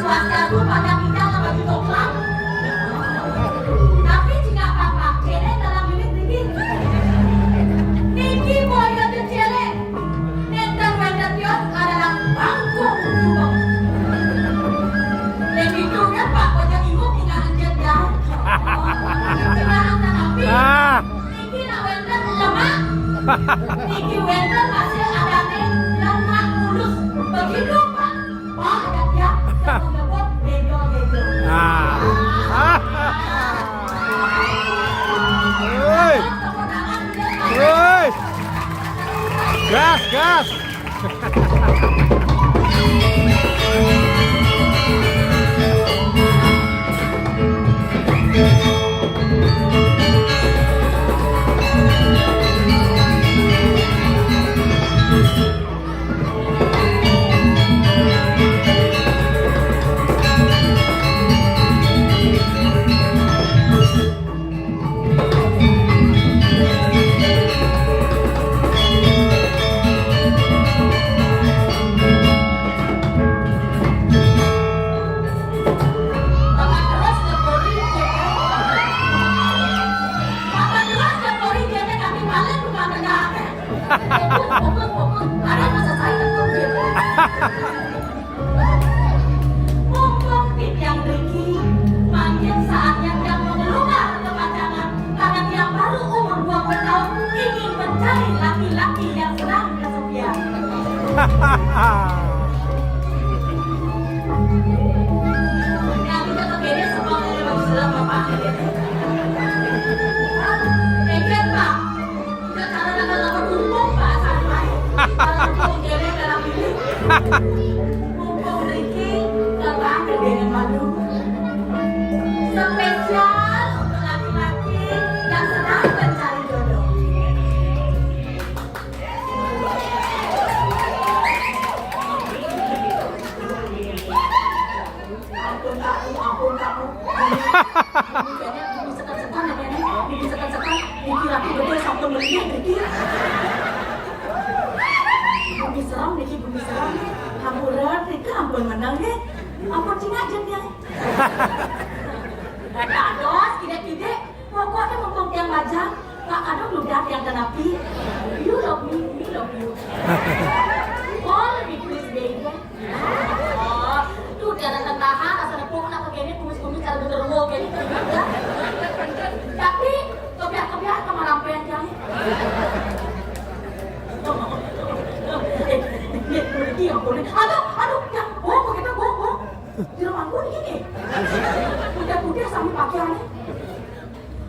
Swastiastu pada bidang baju coklat. Tapi jika kakak cele dalam bilik Niki boyo de cele. Nentang wender pion adalah bangku umum. Lebih dulu Pak pojok ibu tinggal anjir dah. Cuma angkat api. Niki nak wender lemah. Niki wender masih ada nih lemah mulus. Begitu Pak. Wah ada dia. Mengebut bedo-bedo. Woi, gas, gas. Mumpung yang Riki, makin saatnya dia mengeluar kepanjangan karena dia baru umur 20 tahun ingin mencari laki-laki yang sedang kesepian. Yang kita kebiri semua dari baju selam Bapak. Eket Pak, kita cara dalam tumpuk Pak sampai. Kalau tumpuk jadi dalam bilik. Mumpung Riki gak dengan madu. Spesial untuk laki-laki yang sedang mencari jodoh. Ampun kamu. Ini sekan-sekan ya Nenek. Ini sekan-sekan. Ini laki betul sampai melihat Riki. Bumi seram. Hampuran, Rika ampun menang deh. Ampun cina aja dia. Ada dos, kide-kide. Pokoknya mumpung tiang bajang. Kak Kadok ludah tiang kenapi. You love me, we love you. Oh, lebih please baby. Oh, tuh jangan tahan. Asal nepuk nak begini, kumis-kumis cara beterwo gini. Tapi, kebiar-kebiar kemana rampean jangan. Riki yang boleh. Aduh, yang bohong kita bohong. Di rumahku ini gini. Kuda-kuda sambil pakaiannya.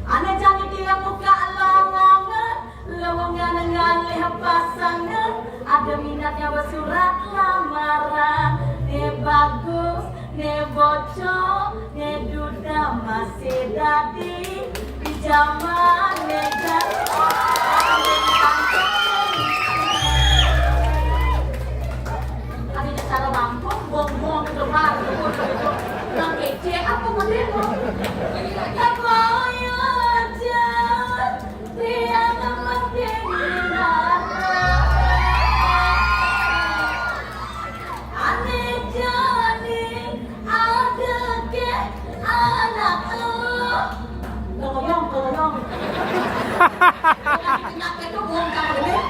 Ane jangan dia muka lowongan dengan lihat pasangan. Ada minatnya bersurat lamaran. Ne bagus, ne bocor, ne duda masih dadi. Di zaman ne cara rampung, buang-buang ke depan, yang kece apa model? Apa aja, dia ngemakin aneh jadi ada ke anak lo. Tolong. Penyakit itu buang kamu deh.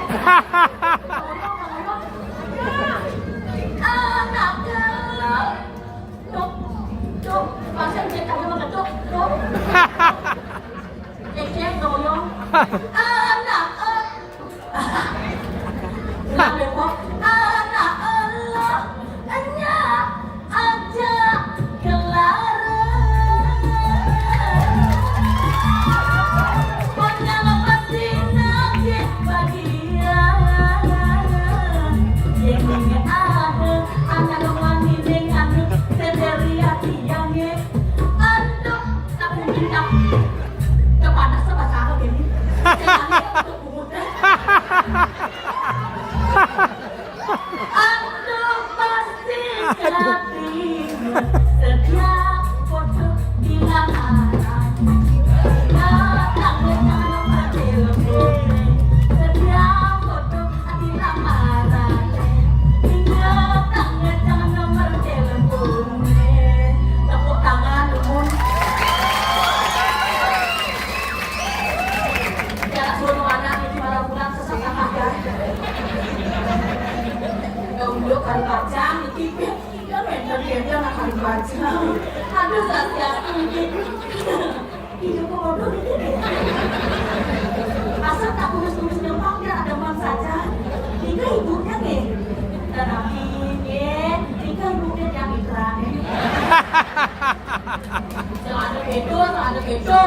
Anak gelap, cuk, pasien cek aja mana cuk. Cek doyong. Anak anak Allah, hanya aja kelar. Pokoknya pasti nanti bagian. Yang anak wangi dengan sendiri hati yang aduh tak mungkin tak kepada sebasa begini jangan untuk muda aduh pasti hatimu setiap foto bilang arah datang dengan telepon setiap foto hati lamaran. Jangan nomor telepon saja. Aduh, Sastiasi ini. Hidupku bodoh ini. Asal tak tulis-tulis nyempaknya ada man saja. Jika ibunya nih. Tetapi nih, jika ibunya yang iklan nih. Jangan ada bedo.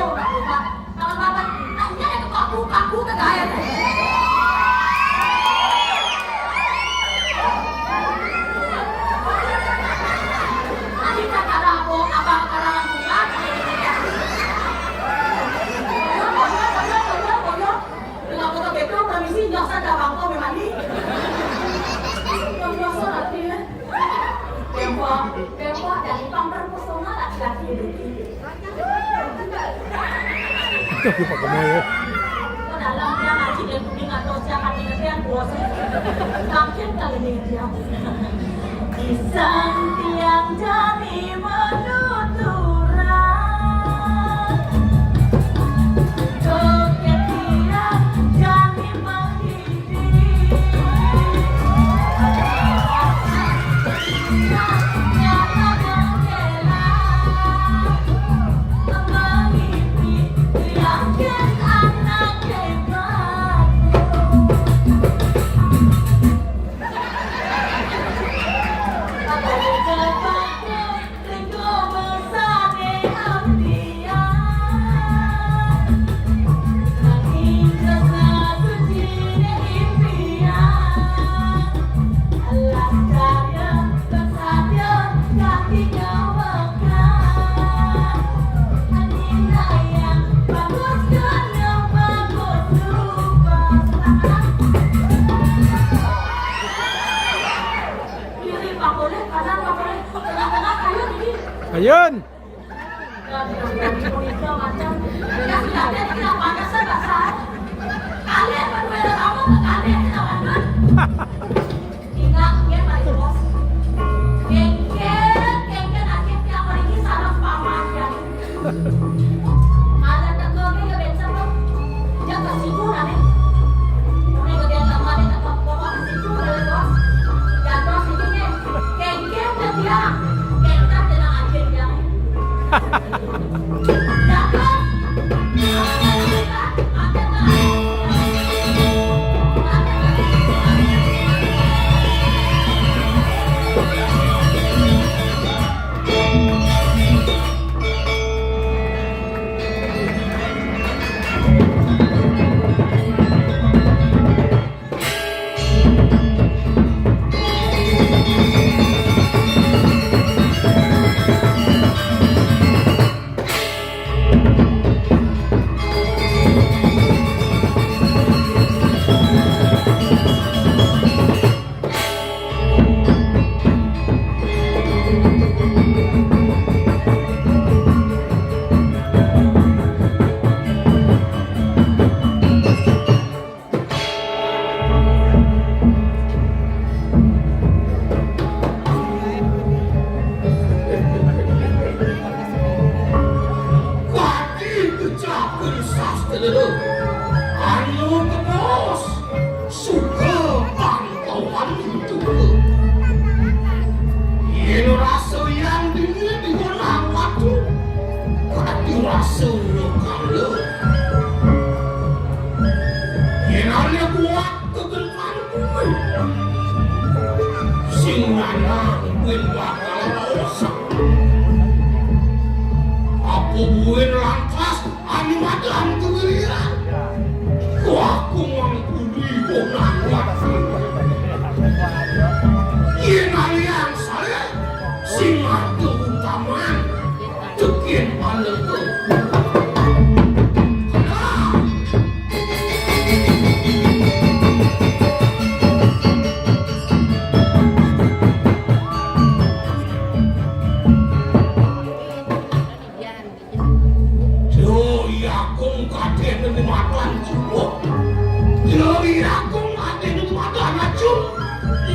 Kalau bapak, hanya ada kaku ke gaya. Dewa dari pempersona laki-laki itu. Itu Pak Kemoyo. Dalamnya ngaji dan kuning atau siapa yang bos. Mungkin kali ini dia. Kisah tiang jadi menuturan. Joget tiang jadi menghidih. Ayun.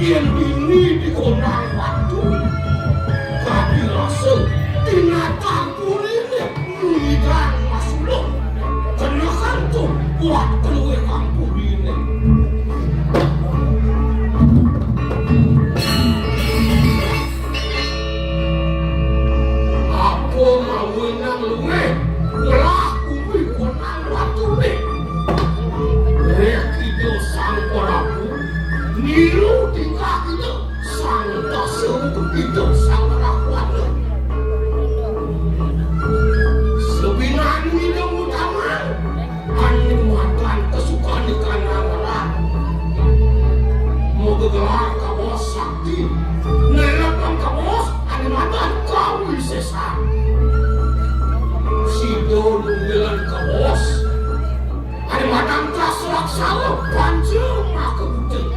Yen ini dikonang waktu kami rasa tinatang kuliner mengidang masuk kena kantung buat keluar kampung ini. luwe melaku konan watune rek itu sang prabu niru tingkah itu sang dasamu itu sang rahwana sebinan minum utama animatan kesukaan ikan amaran mau gegelar kabos sakti nelapkan kabos animatan kau sesa sido nunggelan kabos animatan tas laksana panjang maka butuh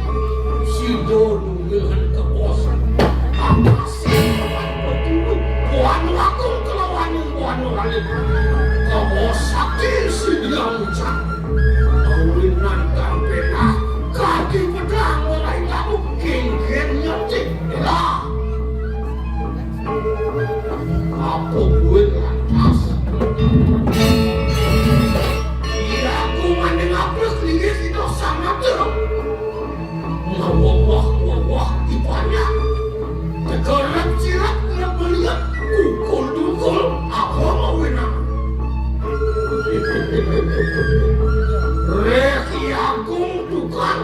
sido nunggelan kabos apa sih betul buan wakung kelawan buan ralim kabos sakti sidiang ucap awinan kampena kaki pedang mulai kamu king nyetik lah apa gue lantas iya aku mandeng apa kelingis itu sangat teruk ngawah tipanya tegerak cirat nggak melihat kukul apa mawinang Reki agung tukang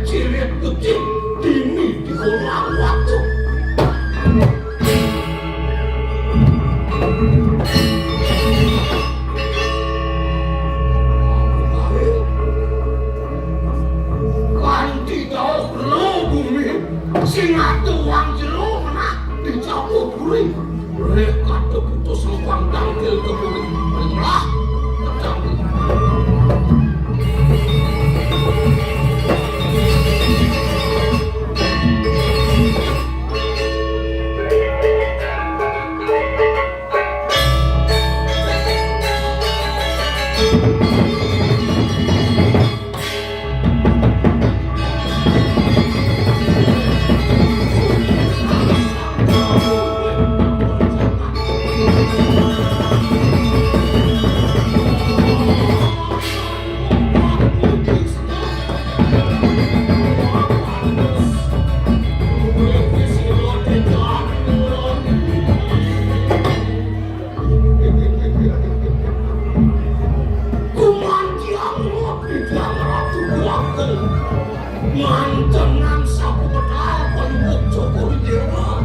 cirit putih dini di kolam waktu kanti tau lo bumi singa tuang jero mana dicampur buri reka teputus lubang tangkil ke bumi belah tercampur mantenan sapu pedal penduk Jokowi Dewa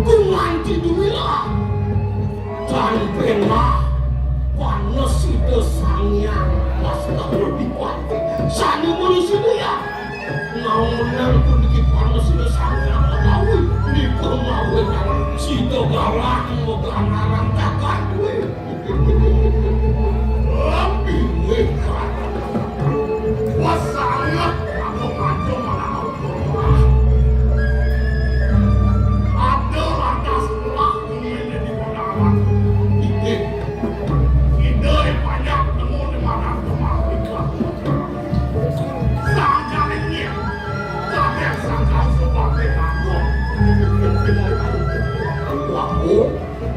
kumanti duwila dan bengah panas itu sangyang masalah lebih pati sani manusia ya ngawunan pun dikit panas itu sangyang mengawin di pengawinan sito galang moga narang takkan duwe lebih mekan wasangat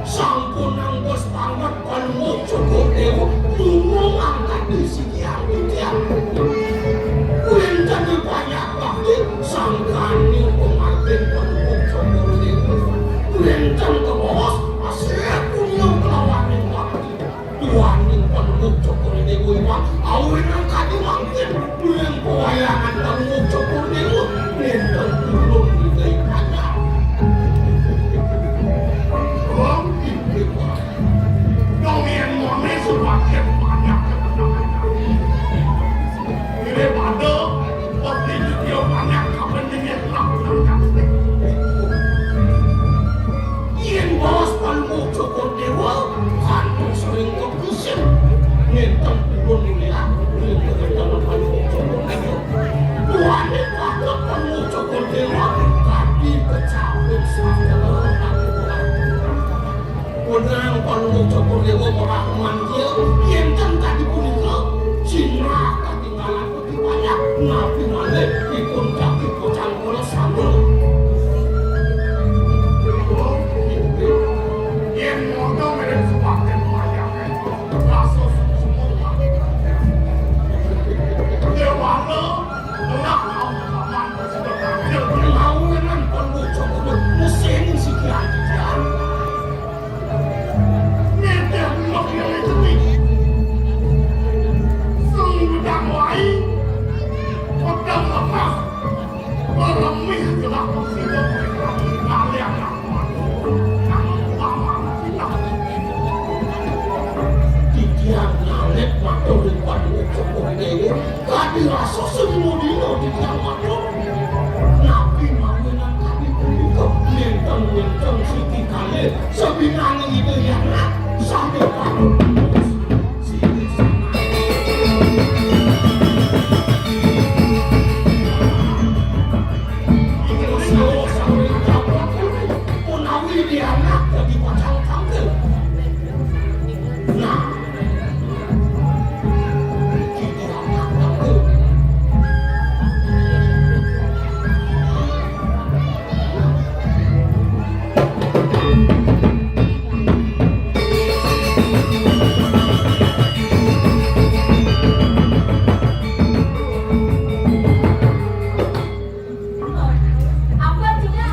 sampun nang bos banget kalau Joko Dewa ngomong angkat di sini yang kuentan banyak waktu sangkani pengantin kalau Joko Dewa kuentan ke bos asyik punya kelawanin waktu tuanin kalau Joko Dewa awin angkat di mangkin yang kewayangan kalau Joko Dewa kuentan belum dikaitannya Dongeng mone semakin banyak kemenangan. Ini pada waktu itu dia banyak kepentingan lakukan. Yang bos panmu Joko Dewa kan sering kepusin. Nentang turun lihat ini dalam panmu Joko Dewa. Tuannya pada panmu Joko Dewa tadi kecapin segala Wadang panmu Joko Dewa merahman dia yang tadi punika Cina ketinggalan putih banyak nabi malik ikut kaki pocang bola sambal yang modal mereka semakin banyak kasus semua Dewa lo telah kawan sebenarnya pengawalan panmu Joko Dewa mesin sekian nanging itu ya nak sampai kamu sini sana. Ini masalah sampai kamu punawi dia nak jadi pacang tangkel. Nah, kita nak tangkel. Apa Cina?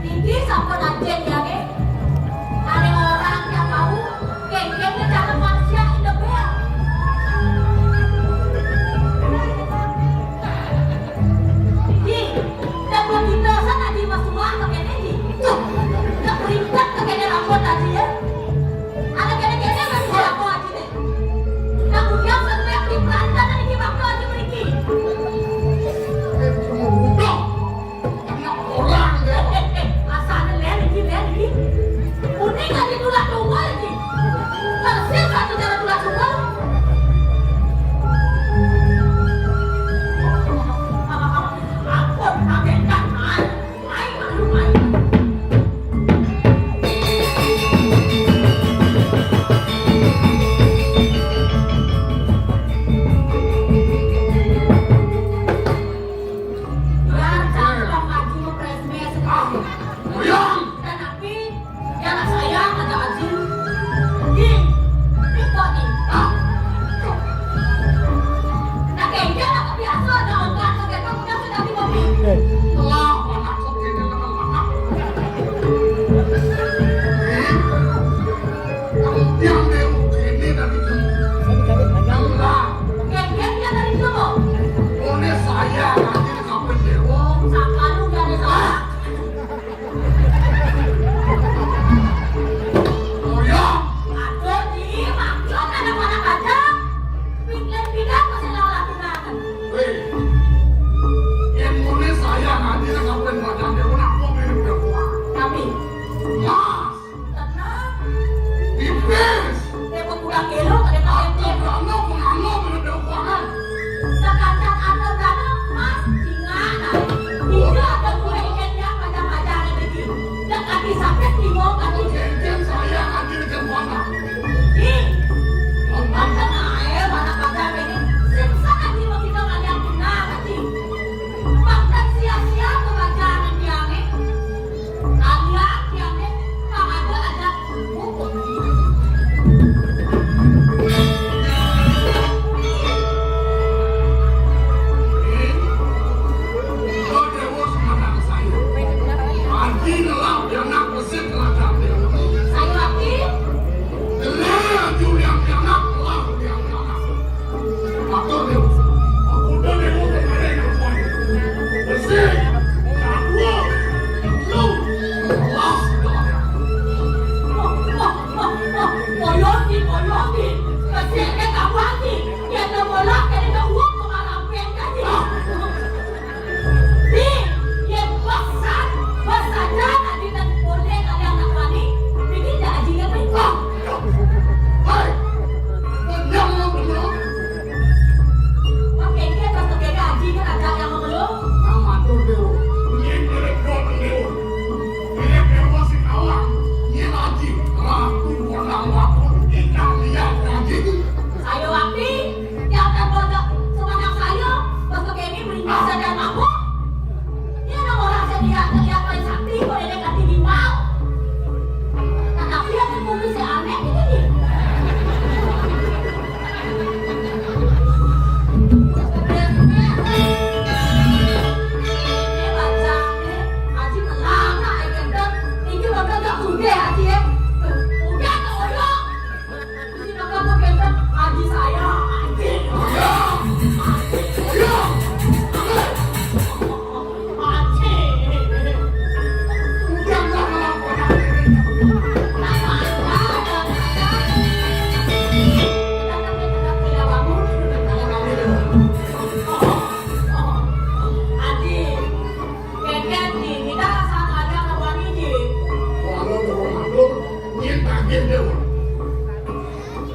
Tinggi sampai najen ya ke? Ada orang yang mau geng-gengnya cakep yakin dewa.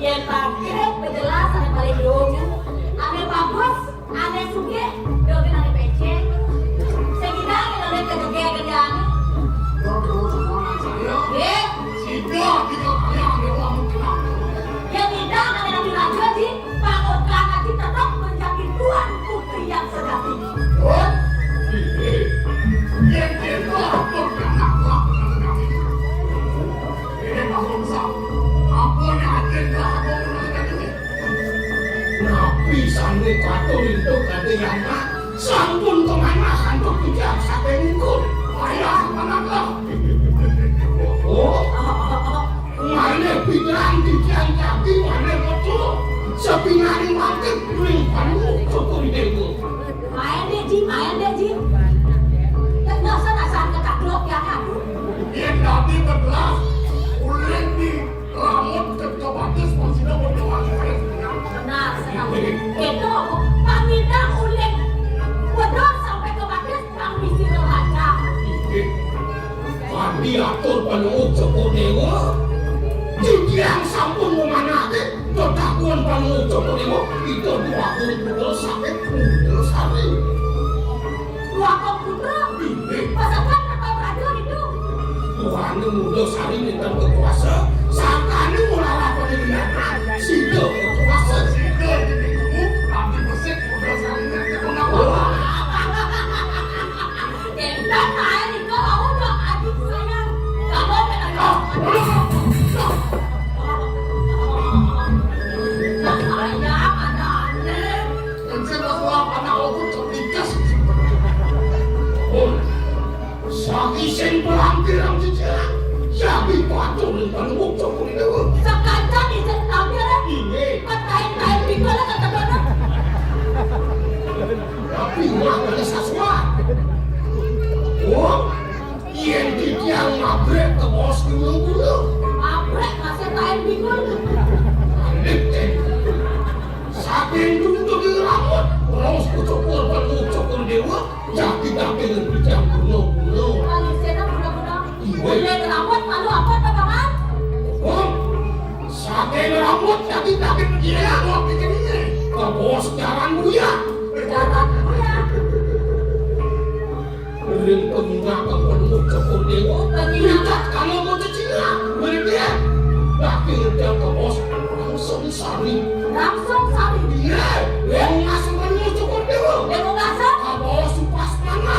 Yang pakai penjelasan yang paling lucu. Ane bagus, ane suge, dogen ane pece. Segida ane kerjaan. Ye, Tidak kaya dewa mungkin. yang tidak ane nanti raja di pangotkan nanti tetap menjadi tuan putri yang sejati. Oh, yang kita berkenaklah dengan kami. Ini bangsa, apa yang agenda aku mengenai ini? Nabi sanggup kata itu kadang-kadang sampun kemanasan untuk tidak sampai ngikut. Ayah manakah? Oh, mana bidang tidak jadi mana betul. Sepinari mati ringkanmu cukup dewa. Main deh Ji. Tak nasa nasan ketaklok ya kan? Yang Nabi berbelas, ulen di rambut kecobatis masih ada berdoa supaya sebenarnya. Benar sekali. Itu pamindang ulek. Wedok sampai ke batas pang misi raja. Kami atur penuh cukup dewa. Yang sampun memanati, ketakuan penuh cukup dewa. Itu 20 sakit muda sari. Dua komputer. Pasangan atau radio itu. Tuhan muda sari minta kekuasa. Sakani mulai pada dinamakan. Sida kekuasa. Sida jadi kamu. Tapi bersih muda sari nanti mengapa. Entah saya ni kau dong adik saya. Kamu menang. Saya ada aneh. Saking pelampiran sejarah, sabi patung dan panuk cukup dewa. Sekarang ni setamnya dah. Ini, Katain pikul lah kata mana. tapi mana sesuatu. Oh, yang didiang mabrek ke bos gulung-gulung. Abrek masih katain pikul. Lipten, saking duduk di rambut, terus kucukul panuk cukup dewa, jadi dakin bijak gulung-gulung. Paling senang mudah-mudahan. Boleh rambut malu apa teman-teman? Oh, saking rambut jadi dakin dia mau bikin ini. Ke bos jalan buya. Jangan ya. Ring penginapan penuh cukup dewa. Lihat kalau mau cecina, mereka dakin dia ke bos langsung sari. Langsung sari. Iya, yang ngasih penuh cukup dewa. Yang mau ngasih? Ke bos pas mana?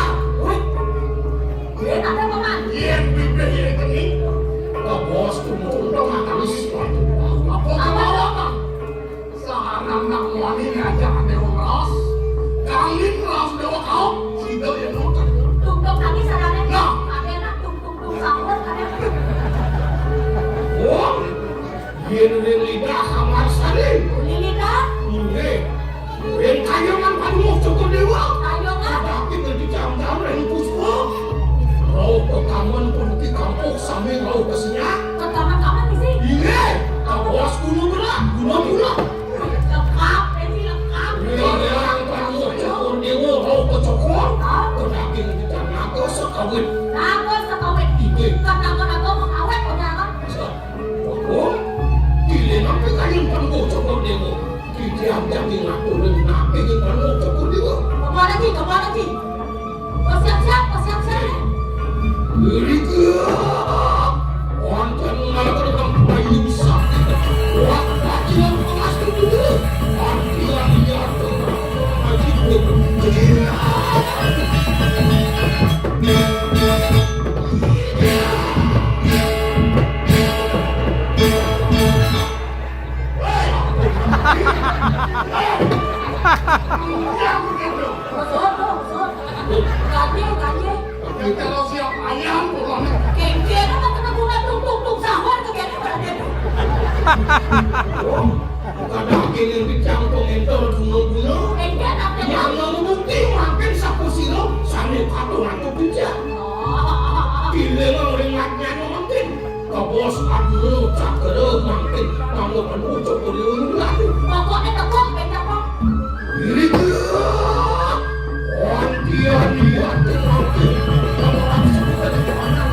Dia ada teman. Yang bibir yang ini. Ke bos tumpul dengan sesuatu. Apa apa? Sekarang nak wani ngajak dewa ras. Kami ras dewa kau. Sida yang nonton. Tung-tung kami sadarnya. Nah. Ada nak tung-tung sahur ada. Oh, yen lidah kamar sari. Lilita, Ini, yang kayangan penuh cukup dewa. ayo ngah. Tapi di jam-jam yang puspa. Rau ke kaman pun di kampung sambil rau ke senyak. Ke kamar-kamar di sini. Ini, ke bos gunung berat, gunung pula. Lengkap, ini lengkap. Ini yang penuh cukup dewa rau ke cokor. Ah, Tetapi di naga sekawin. nago sekawin. Ini, Nago mengawet punya apa? oh, dile nampi kayan penuh cukup dewa. Di jam-jam yang ngaturin nabi yang penuh cukup dewa. Kemana Ji? Kau siap-siap. Berikut Wonten nalakadang payung sakit Wak bagian pengas kedua Artian jatuh Ajib Gila Gaji. Kalau siap ayam pulang Kengkeng apa kena bunga tung sahur ke kene berarti. Kadang kini dicangkong itu gunung-gunung Kengkeng apa Yang membukti makin sapu silo Sambil katungan itu bijak Gila ngeringatnya mungkin Kebos adu cakere makin Kamu penuh cukup diunggah Pokoknya tekuk kengkeng apa? Berikut Wantian lihat nanti Kamu langsung dari mana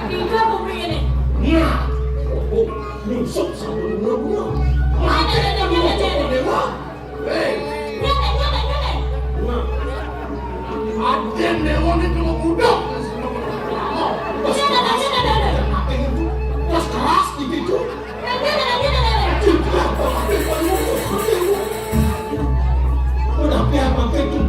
Tiga bumi ini. Iya. Oh, nyusuk sama bunga-bunga. Ada dewa. Hei. Nah, ada dewa ini kalau budak. Tas keras gitu. Udah pihak pakai itu.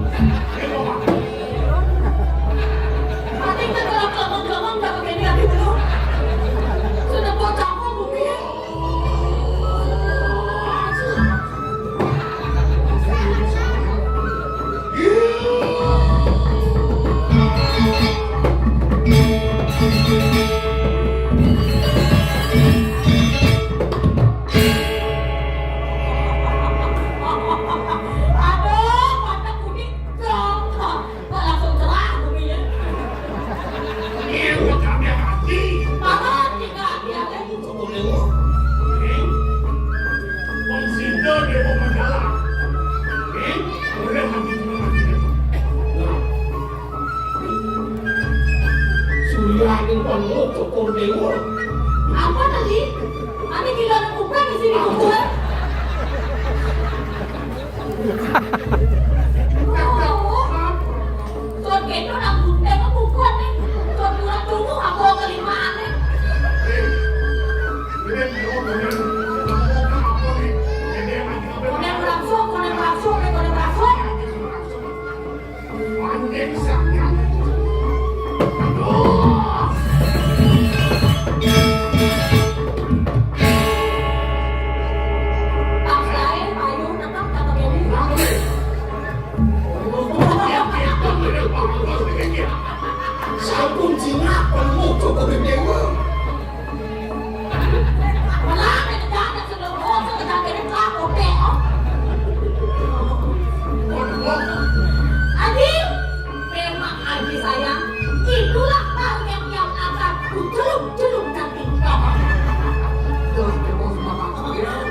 Surianing panut cukur dewa. Apa tadi? Ani gila ada kupret di sini kupret. Tuan kendo nak bunda ke kupret nih. Tuan kurang tunggu aku kelimaan nih. Konek berangsur nih, konek berangsur. Sampun jinak panut cukur dewa. Adi, memang Adi sayang, itulah hal yang akan kuceluk-celuk nanti.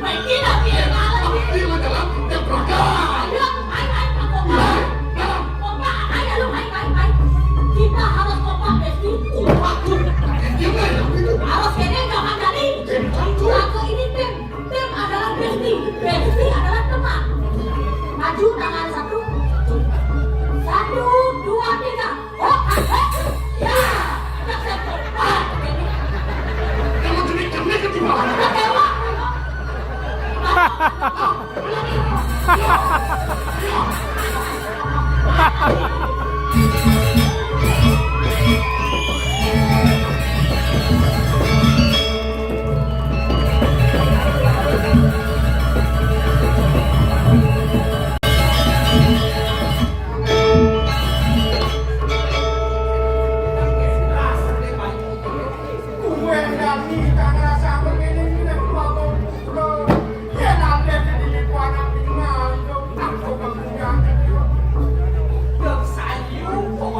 Baik kita biar ngalah ini. Ini adalah yang beragam. Ayo, Pak Kompak. Kompak, ayo lu, ayo. Kita harus kompak, Besti. Harus kene jangan jadi. Satu ini tim adalah Besti. Besti adalah teman. Maju tangan satu. 1, 2, 3. Oh, ya. Nak saya kompak. Kalau jenik-jenik ke dimana? Dewa. Hãy subscribe cho kênh Ghiền Mì Gõ để không bỏ lỡ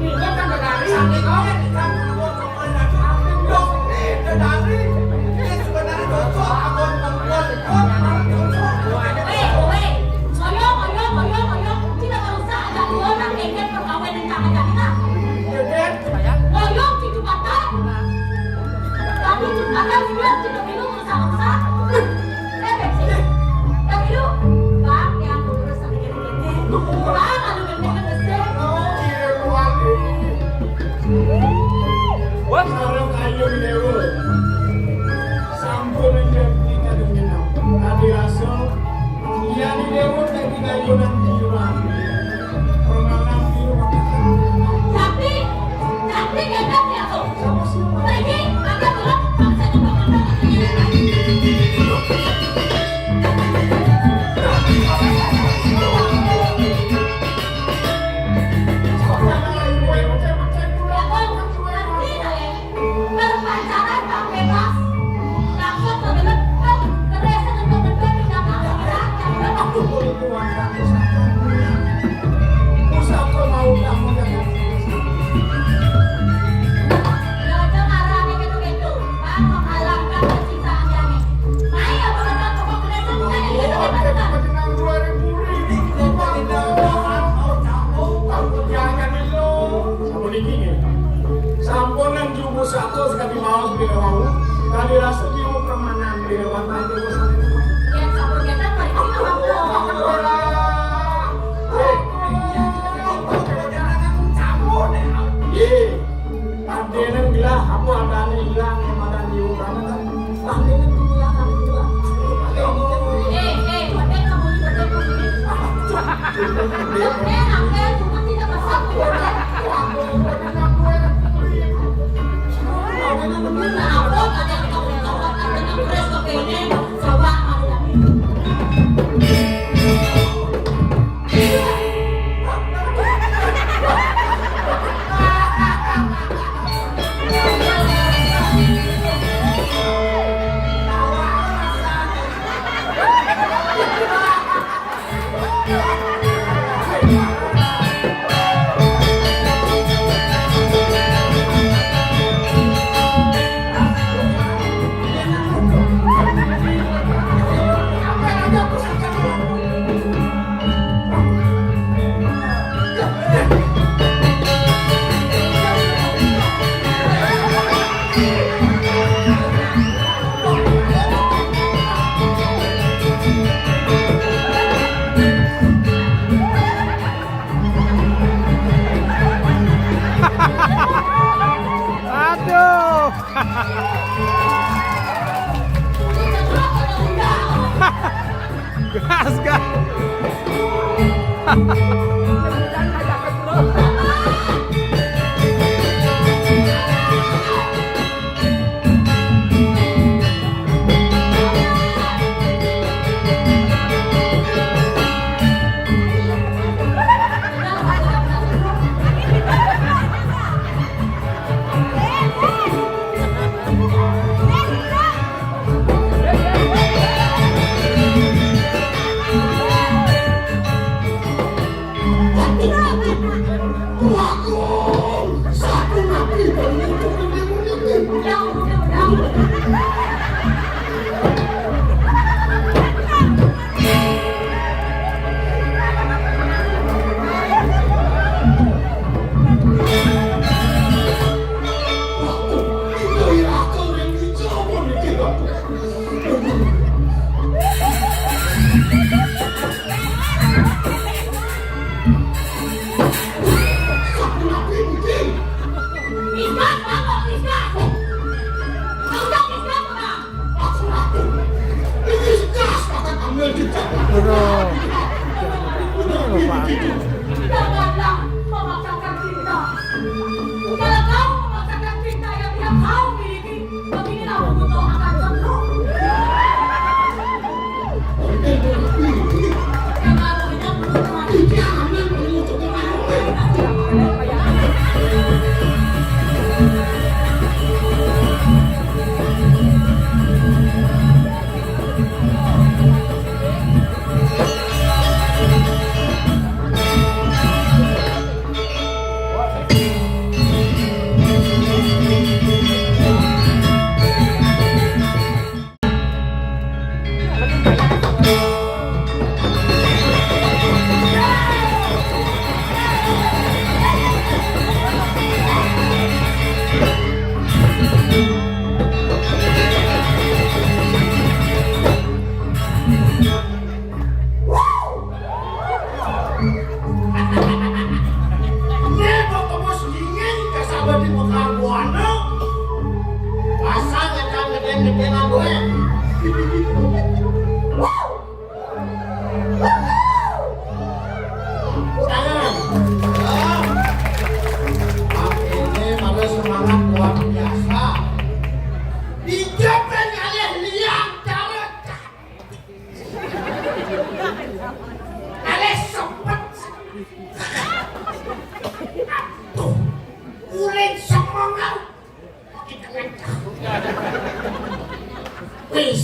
Bukan kan dari sakit kau kan kan abon abon abon dok dari sebenarnya cocok abon perempuan cocok. Weh, ngoyo. Tidak usah ada dua orang kengket perkawin dan jangan kita. Jadi Ngoyo di Jumatan. Tapi Jumatan juga tidak perlu usah-usah. Sih. Tapi lu, bang yang urus sama kengket. Bang, aduh kengket besar. What? Sekarang ayo di dewa. Sampun menjadi kadang-kadang. Tadi rasa dia di dewa tapi kayu dan jiran. Permalam biru Tapi kengket ya tuh. Pergi, agak turun, bangsa berpacaran tak bebas langsung terlibat keresan dan tidak Usaha mau kamu jangan. belajar arahnya gitu bang menghalalkan kecintaan kami ayo benar pokok keresan bukan yang gitu Sampun yang jubu satu sekali mawas di mau kali rasa jiwa permanen di lewat nanti yang sabun kita paling Tandenya bilang apa adanya hilang yang ada di utara kan tandenya bilang kan bilang pakai kamu juga angkat cuma tidak pasang nah apa ada yang kamu tahu dengan keres pakai ini coba Aduh. Gas, gas. Sapu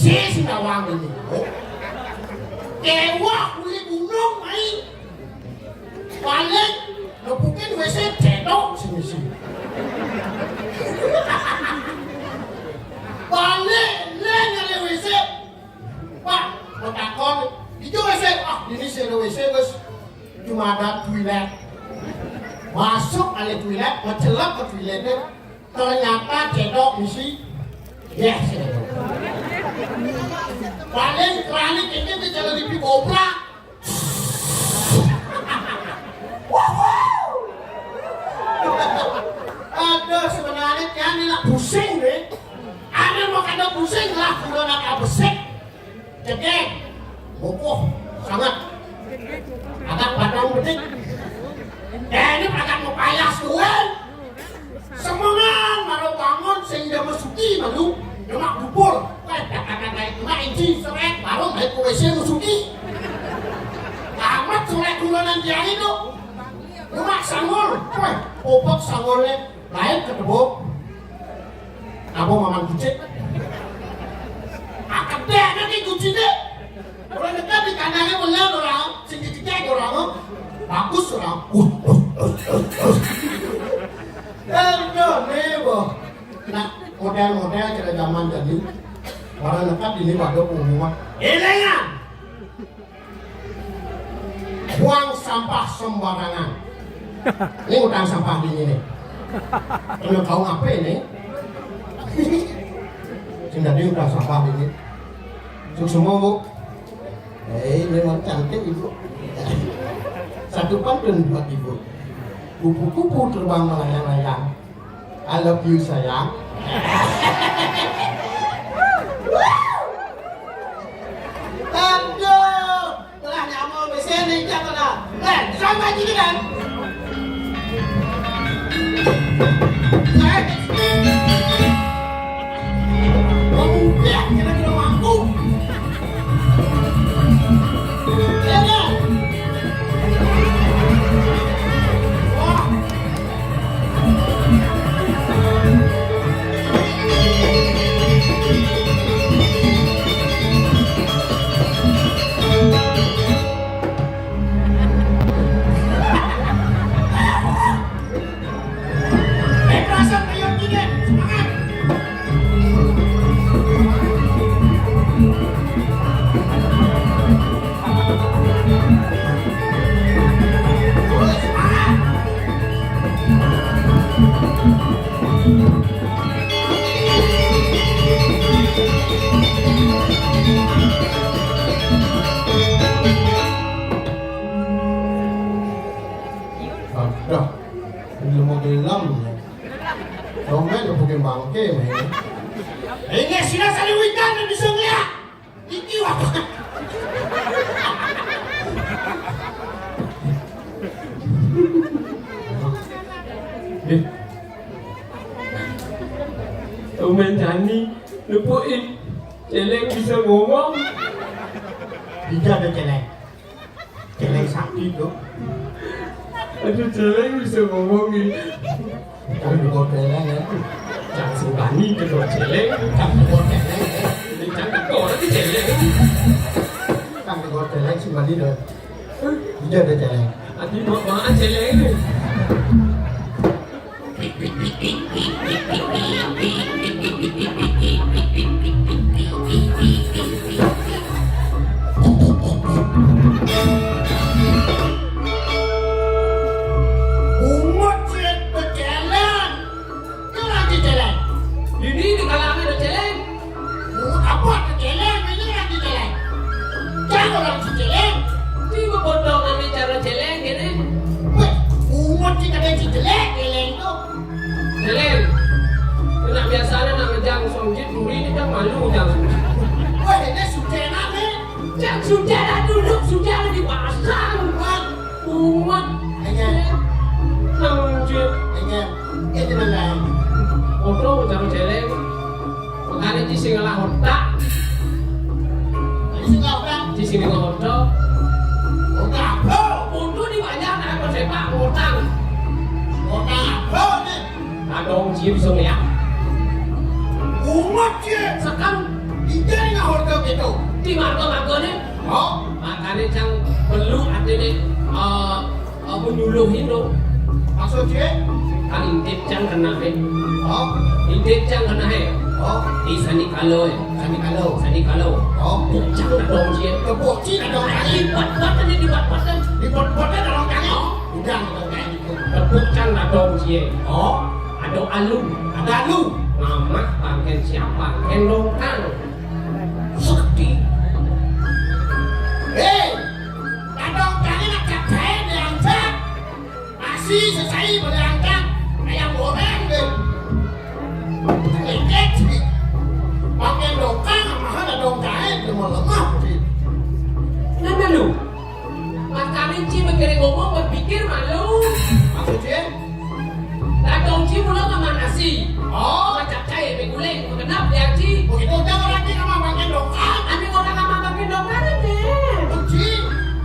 sih nawang ini. Ewa kulit gunung mai. Balik, lepukin WC cedok sini. Balik, ngale WC. Pak, kotakon, itu WC. Ini sih WC bos. Cuma ada toilet. Masuk ale toilet, mencelak ke toiletnya. Ternyata cedok misi. Yes. Paling keramik ini bicara di Bobra. Aduh sebenarnya kan ini nak pusing deh. Ada mau kada pusing lah kalau nak abesek. Jadi, bokoh sangat. Agak padang betik. Ini agak mau payas tuan. Semangat baru bangun sehingga masuki malu. Cuma bubur, cuma inci seret, baru naik ke WC musuki. Amat seret duluan dia itu. Cuma sanggul, popok sanggulnya lain ke tebuk. Apa maman kucing? Akadnya nanti kucing deh. Orang dekat di kandangnya melihat orang, singkit-singkit orang, bagus orang. Nebo. Nah, model-model kira zaman tadi orang dekat ini pada umumnya elengan buang sampah sembarangan. Ini utang sampah di sini. Kalau kau ngapain ini? Jadi utang sampah di sini. Semua bu. Memang cantik ibu. Satu pantun buat ibu. Kupu-kupu terbang melayang-layang. I love you sayang. Aduh, telah nyaman mesin ni jangan lah. Sampai sini kan? Mungkin kira-kira mampu. Ya. Ini sila saliwitan na bisa ngeliat. Iki apa? Tumen Jani, lupuin. Celeng bisa ngomong. Tidak ada celeng. Celeng sakit tuh. Aduh celeng bisa ngomong nih. Tapi juga celeng ya. Jangan sembani kedua celeng. Tapi juga celeng ya. Jangan kau nanti celeng. Kan juga celeng sembani deh. Tidak ada celeng. Adi mau makan celeng nih. Umat cilik berjalan. Lagi jalan. Ini di kalangan ada celeng. Apa berjalan? Ini lagi jalan. Jangan lagi jalan. Ini bodoh kami cara celeng gini. Weh, umat kita ada jelek jalan tu. Celeng. Kena biasanya nak ngejang songjit duri ni kan malu jangan. Weh, ini sudah nama. Jangan sudah dah duduk sudah di pasang. Umat. Hanya, Songjit. itu mana? Bodoh cara celeng. Makanya di sini lah otak. Ini singgah orang. Di sini lah otak. Orang apa? Untuk di banyak nak bersepak ngutang. Orang apa ni? Ada orang cium bisa ngeliat. Umat je. Sekarang Di Jadi ngahur ke gitu. Di marga-marga ni. Oh, Makanya cang perlu ada ni menyuluhin dong. maksudnya? Kang intip cang kena he. Oh, Intip cang kena he. oh, Di sani kalau sani kalau. Sani kalau. Oh, Cang nak dong je. keboci ada dong kali. Dibuat-buat ni dibuat-buat kan. Dibuat-buatnya ada dong kali. Udah dong kali gitu. Tepuk cang nak dong je. Oh, Ada alu. ada lu. Nama pangken siapa? Kendong kang. Sakti. Hei, kadang kali nak capek diangkat. Masih selesai berangkat. Ayam goreng deh. Lengket sih. Pakai dongkang sama ada dongkang cuma lemah sih. Nana lu. Makanin ci berkira ngomong berpikir malu. Maksudnya? Ladong ci mula sama nasi. Oh, Macam cai beguleng. Kenapa dia ci? begitu jangan lagi sama pakai dongkang. Ani orang sama makin dokter ni. Kunci,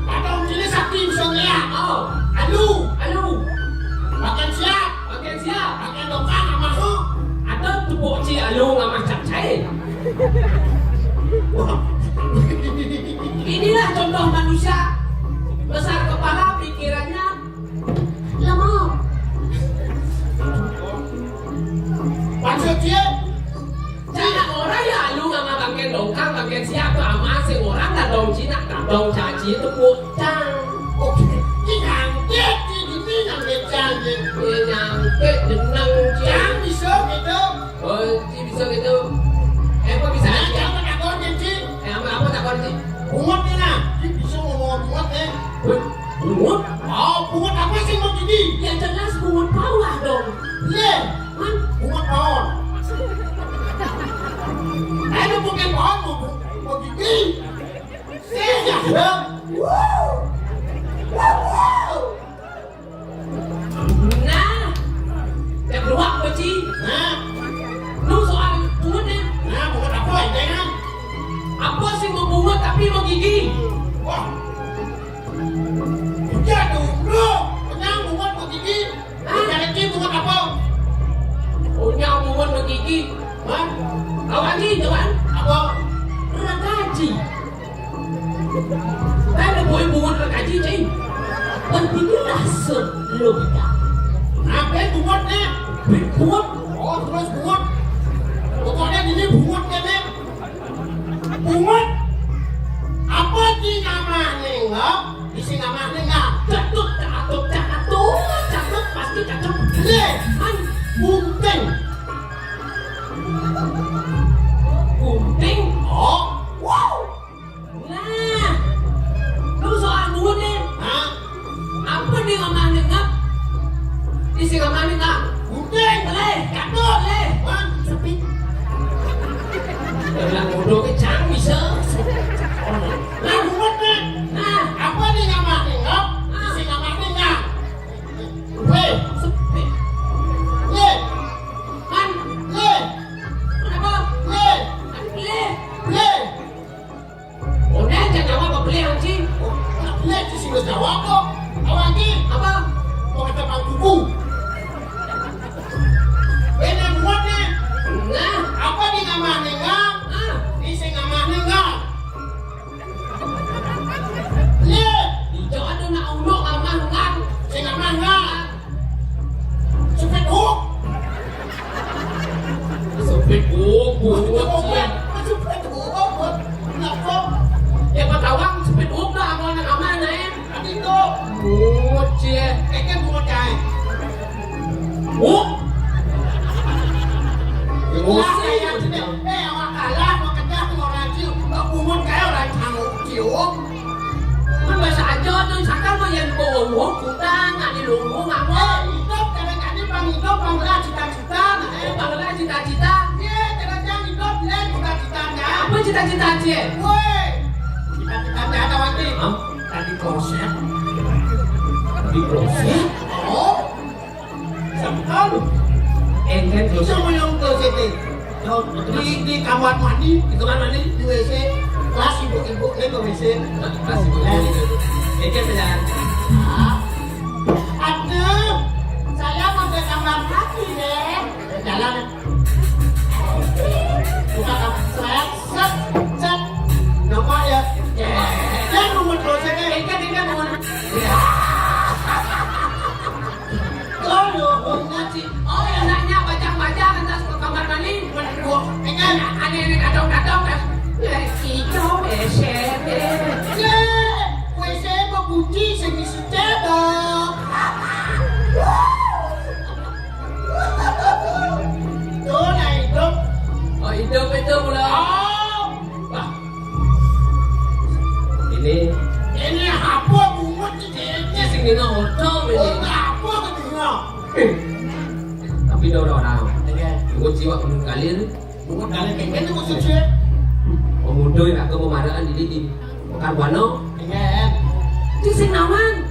ada kunci sakti bisa ngeliat. Oh, Alu, alu. makan siap, Makin siap. pakai dongkang sama su. Ada tepuk ci alu dengan macam cai. Inilah contoh manusia. Besar kepala pikirannya lemah. Maksudnya? Jangan orang ya lu sama bangken dongkang bangken siapa ama si orang dah dong cina dah dong caci tepuk cang. Oke, ini ngangket, ini ngangket. Nyangkut jenang cang. Jangan bisa gitu. Oh, ci bisa gitu. Apa bisa Nah, aja? jangan takut kunci. Apa tak ngerti? Bungut nih nah, ini bisa ngomong bungut nih. Bungut? Oh, bungut apa sih mau gigi? Ya jelas bungut bawah dong. Le, Man, bungut pohon. Ada bukan pohon mau gigi. Saya dong. Wow. Wow. nah, yang kedua apa ci? Nah, Lu soal bungut ni, nah bungut apa ini kan? apa sih mau bungut tapi mau gigi? Wah. Udah dulu, kenyang bungut mau gigi. Udah lagi bungut apa? Punya bungut mau gigi. Hah? Kawan ni, kawan. Apa? Ragaji. Ada boleh bungut ragaji ci. Pentinglah selogika. Apa bungut nih? Bungut. Oh, terus bungut. Pokoknya ini bungut kan nih. Bungut. Apa sih namanya nggak? Isi namanya nggak? Catut, pasti catut. Le, Man, bunting. gunting. Oh, wow. Nah, lu soal bungut ni, Hah? apa dia ngamah ngap? Isi ngamah ngap. Bunting. Boleh, catut leh. Man, sepi. Bilang bodoh ke cang bisa. Nah, bungut nih. Nah, Apa nih namanya nggak? Isi namanya nggak? Le, sepi. le, Man, le, apa? le, Leh. le. Oh, dah jangan apa beli anjing. Oh, le di sini jawab kok. Awak ni. Apa? Mau kata bang kuku. Ini buat nih. Nah, Apa di namanya nggak? ah, Isi namanya nggak? Le, hijau ada nak ulok ngamah ngap. si namanya nggak? Sepet hook. Sepit bungut sih. Sepet hook. Buat kenapa? Ya patawang sepit lah kalau nak aman naik. Tadi tu. Bungut sih. Kan buat cai. Oh, Lah yang sini. Awak kalah mau kejar dengan orang cium. Tak pungut kaya orang canggung cium. kan bahasa aja tuh sakal mah yang bawa kita nggak di lumbung ngamuk. Hidup kadang-kadang bang hidup banglah cita-cita. Bangla cita-cita. Iya, kadang-kadang hidup lain cita-citanya. Apa cita-cita cie? Woi, cita-citanya ada waktu. Hah? Tadi proses. Di proses. Oh, sampai Enten itu proses. yang ke situ. Di kamar mandi, Di kamar mandi. di WC, kelas ibu-ibu nih ke WC. Kasih boleh. Enten berjalan. Aduh, saya mau ke kamar mandi deh. Jalan. Buka kamar, set. Aduh, ngaji. Oh, yang nanya bajang-bajang terus ke kamar mandi. Berdua. Aneh-aneh kadang-kadang kan. Hijau SMP. WC kunci segisi cebok. Tuh nah hidup. Oh, hidup itu pula. Wah. Ini apa bungut ceceknya sing dina hotel ini. apa ketinggal. Tapi udah orang. Bungut jiwa kalir. Bungut kalian kayak gitu maksudnya. Pemuda aku memaraan di Mekar Buano. Iya. Itu sing nawan.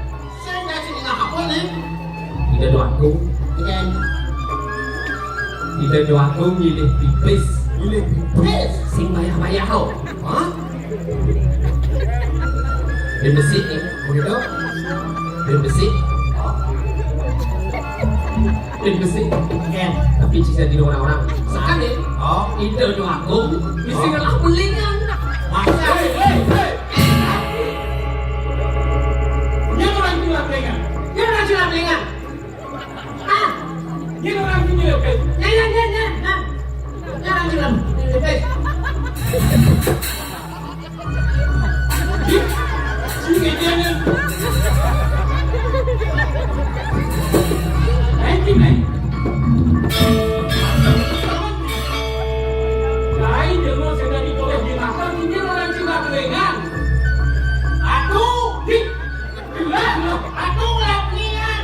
Saya nggak sih apa nih. Tidak doaku. Iya. Tidak doaku milih pipis. Milih pipis. Sing bayah-bayah ho. Hah? Dan besi nih. Begitu. Dan besi. Dan besi. Iya. Tapi sisa di orang-orang. Sekali. Ide doaku. Mesti ngelah belingan. Masa. Dia orang gila belingan. Dia orang gila belingan. Dia orang gila belingan. Ya. Dia orang gila belingan. Sige dia ni. Ini. Lain dengan sedang ditolak di makam ini orang gila belingan. Aku nggak belingan.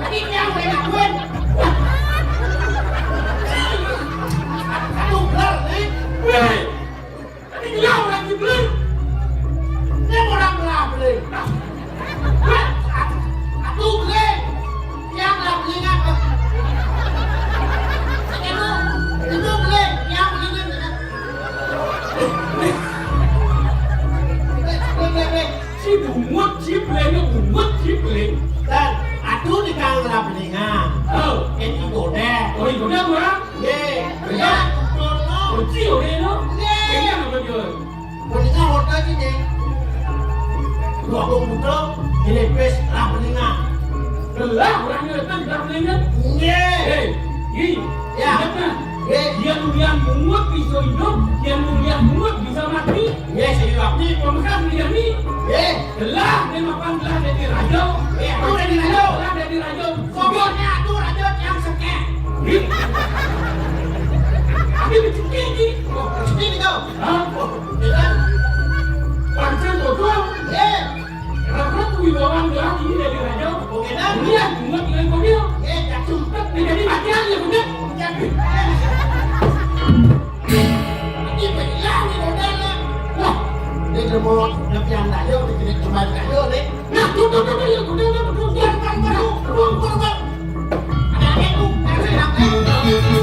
Tadi yang belingan. Aku belar nih. Tadi dia orang belar. Dia orang belar. Aku belar. Yang nggak belingan. Itu belar. Yang belingan. Si bungut, si beling. Dan aku di kamar belingan. Oh, Ini godek. oh itu dia orang. Ye. Ya. Oh, cium dia no. Kayaknya apa dia? Belingan hotel ini. Dua komputer. Dilepis lah belingan. Gelah orangnya datang dah belingan. Ye. Hei, Ya. Ye. Dia dunia bungut bisa hidup, dia dunia bungut bisa mati. Ye. Saya waktu. Pemegang dia ni. Ye. Gelah dia makan gelah jadi raja. Ye. Aku udah di raja. Gelah jadi raja. Pokoknya aku raja yang sekek. Tapi beciki ni. Ini kau. Hah? Kita. Pancen betul. Ye. Karena kewibawaan gelah ini jadi raja. Kita. Dia bungut dengan kau dia. Ye. Jatuh. Dia jadi bagian ya bungut. Jatuh. Ini belah ni modelnya. Wah. Ini termolot. Tapi yang tak jauh. Ini kembali tak jauh ni. Nah, tu ya bungut dia betul dia. Kurang. Ada aku. Ada aku.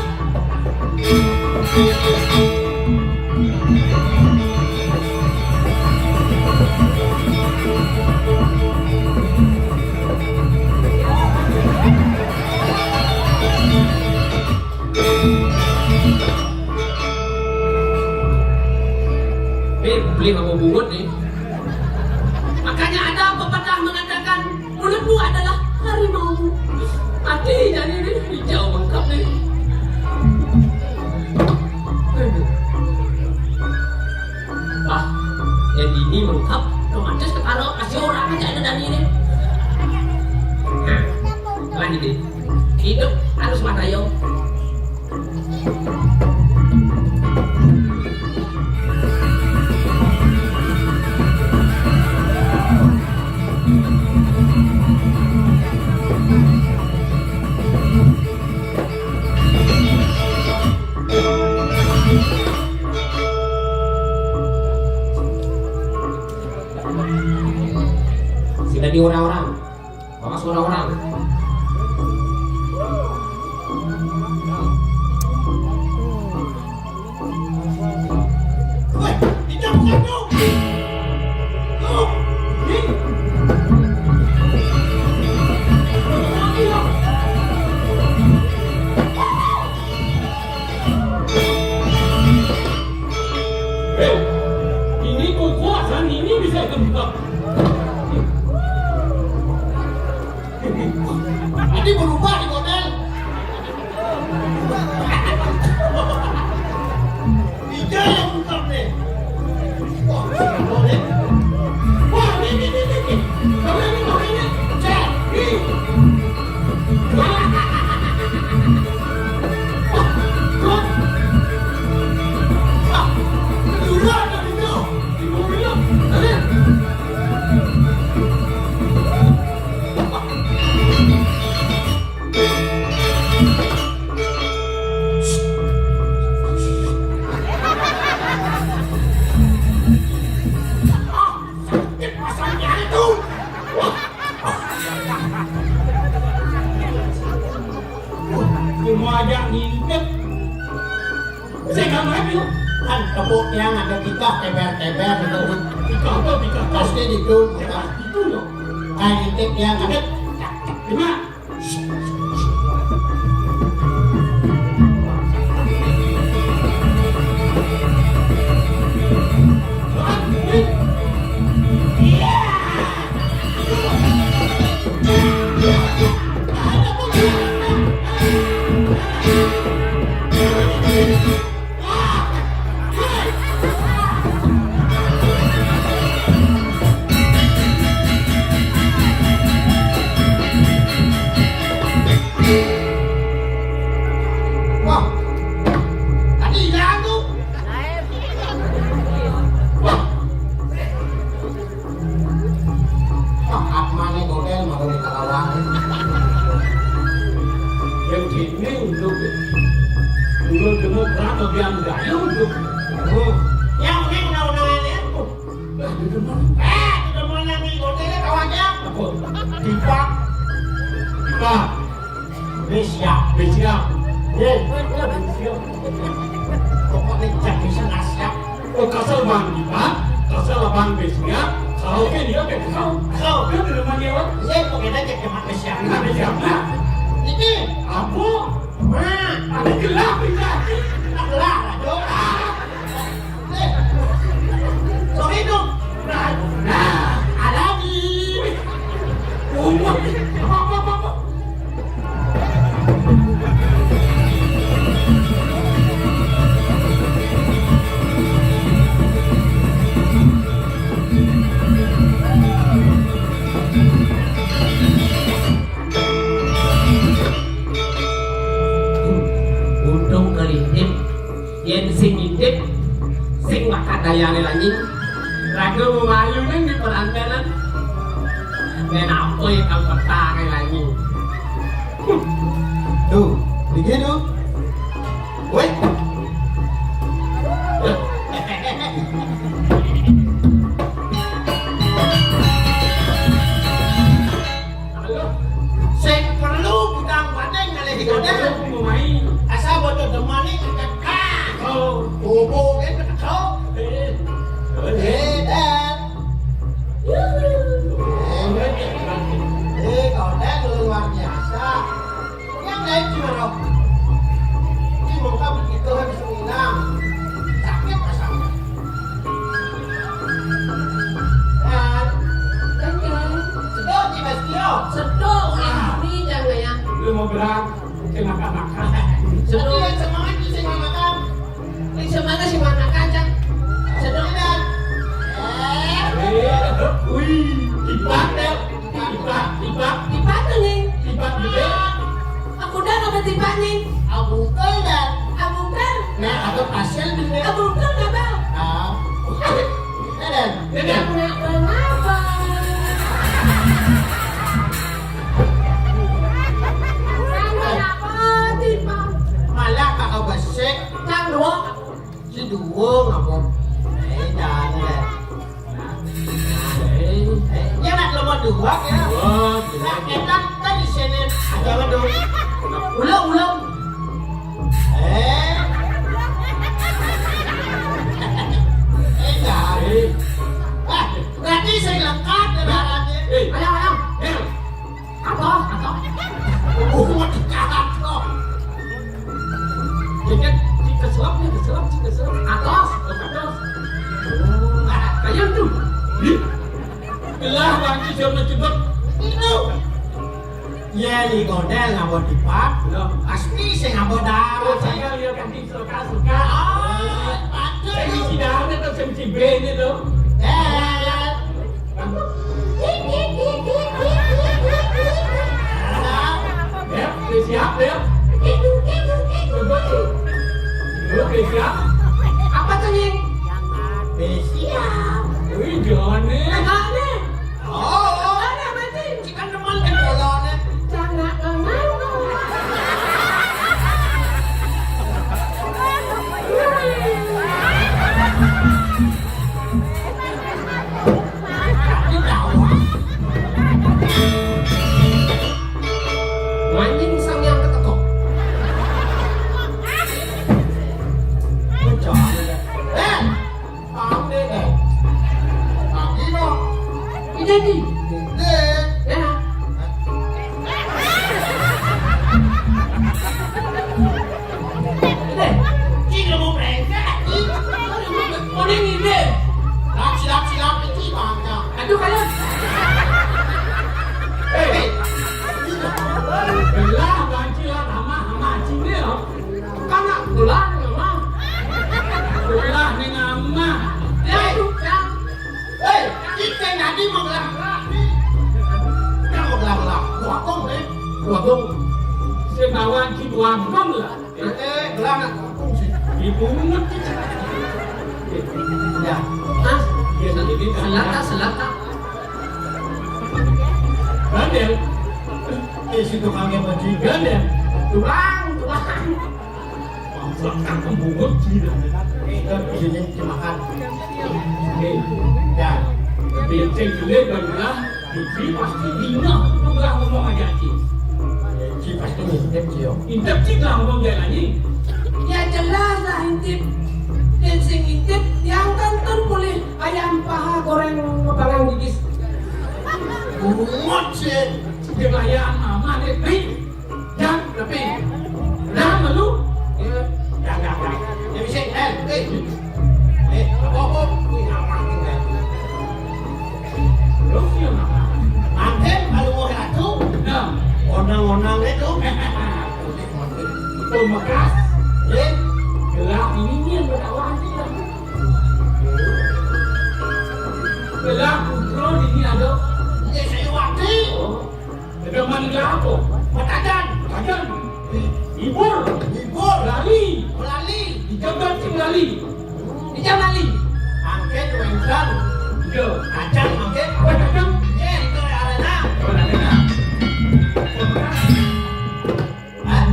Beli sama bungut nih. Makanya ada pepatah mengatakan mulutmu adalah harimau. Mati jadi nih hijau bengkak nih. Ah, yang ini bengkak. Romantis ketaruh kasih orang aja ada dari ini. Lagi deh. Hidup harus matayo. Sudah di orang-orang, bapak orang-orang. berubah di model. Ija yang ungkap nih. Wah, boleh. Wah, ini. Kamu ini. Cek. Semua yang hidup saya nggak ngerti kan kebuk yang ada tiga teber itu tiga pasti itu loh kayak tip yang ada lima bayi gondel ngabot dipat. Pasti saya ngabot darah. Saya lihat kaki suka-suka. Saya si darah itu saya si Ben itu. Ya, siap ya. Oke siap. Apa tuh nih? Siap. Wih jangan nih. Enggak nih. Oh, Ada berarti. jika teman kan bolonnya. Jangan Mancing sang yang ketekok. Paham deh. Pagi dong. Ini nih. Deh. Ya. Cik mau brengsek. Mau ini deh. Silap itu bangga. Aduh kalian. Belah banci lah nama cing dia. Kana belah nama. Belah ni nama. Ya aduh ya. Kita nanti mau gelap-gelap nih. Kita mau gelap-gelap. Gua kong deh. Wagong. Senawan ki wagong lah. Gelap nak kong sih. Dipungut. Ya. Hah? Dia sendiri Selata. Gandel. Si tukangnya baju. Gandel. Tulang. Masakan pembungut gila. Itu isinya dimakan. Ya. Tapi yang saya lihat adalah Cici pasti ingat belah ngomong aja Cici. Si pasti ngintip sih yo. Intip Cici lah ngomong dia lagi. Ya jelas lah intip. Dan sing intip yang kantor boleh ayam paha goreng ngebangang gigis. Bungut sih. Kebayaan aman deh. Jangan tapi. Nah malu. Jangan. Ya bisa. Apa? Wih, aman tinggal. Terus yang apa? Mantep kalau mau ratu. Nah. Onang-onang itu. Pemakas. Ya. Gelap ini yang berdakwah dia. Gelap kontrol ini ada. Ya saya waktu. Ada mana gelap apa? Petajan. Kajian. Ibur. Libur. Lali. Melali. Dijaga cing lali. Di jam lali. Angket wengsan. Yo. Kacang angket. Apa kadang? Ya itu arena. Mana ada?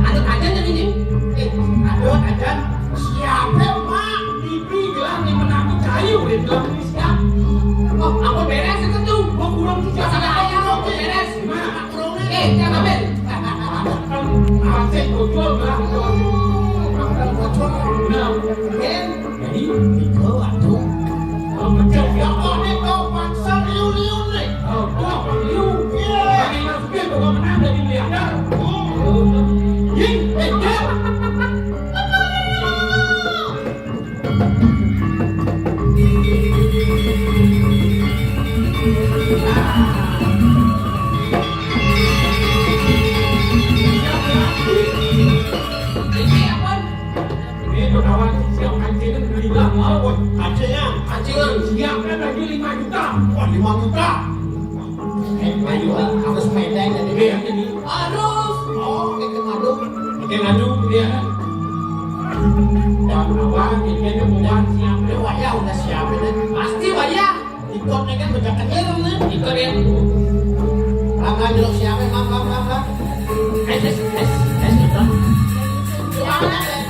Ada kajian jadi ini. Aduh kacang. Siapa pak? TV gelang yang menakut kayu dia bilang ini siap. Oh, aku beres itu tuh. Mau kurang tiga Masalah sana ayam aku beres. Jangan ambil. Asik bocor gelang itu. Nah, jadi Itu aduh. mencet Ya yang kok nih kau paksa liu-liu nih. oh, liu. Bagi nasib bahwa menang dari miliarder. Ying, jam. Ini apa? Ini kawan siap kancing kan bilang mau. Kacangnya. Kancing siap kan lagi 5 juta. Wah 5 juta. Ayo harus pendek jadi. Ini yang ini. Harus. Oh, itu ngadu. Oke ngadu dia. Dan kawan ini kemudian siap. Ini waya udah siapin nih. Pasti wayah. Ikutnya kan bocah kecil nih. Ikut ya. Langkah jeruk siapin, lang. Es itu. Gimana deh?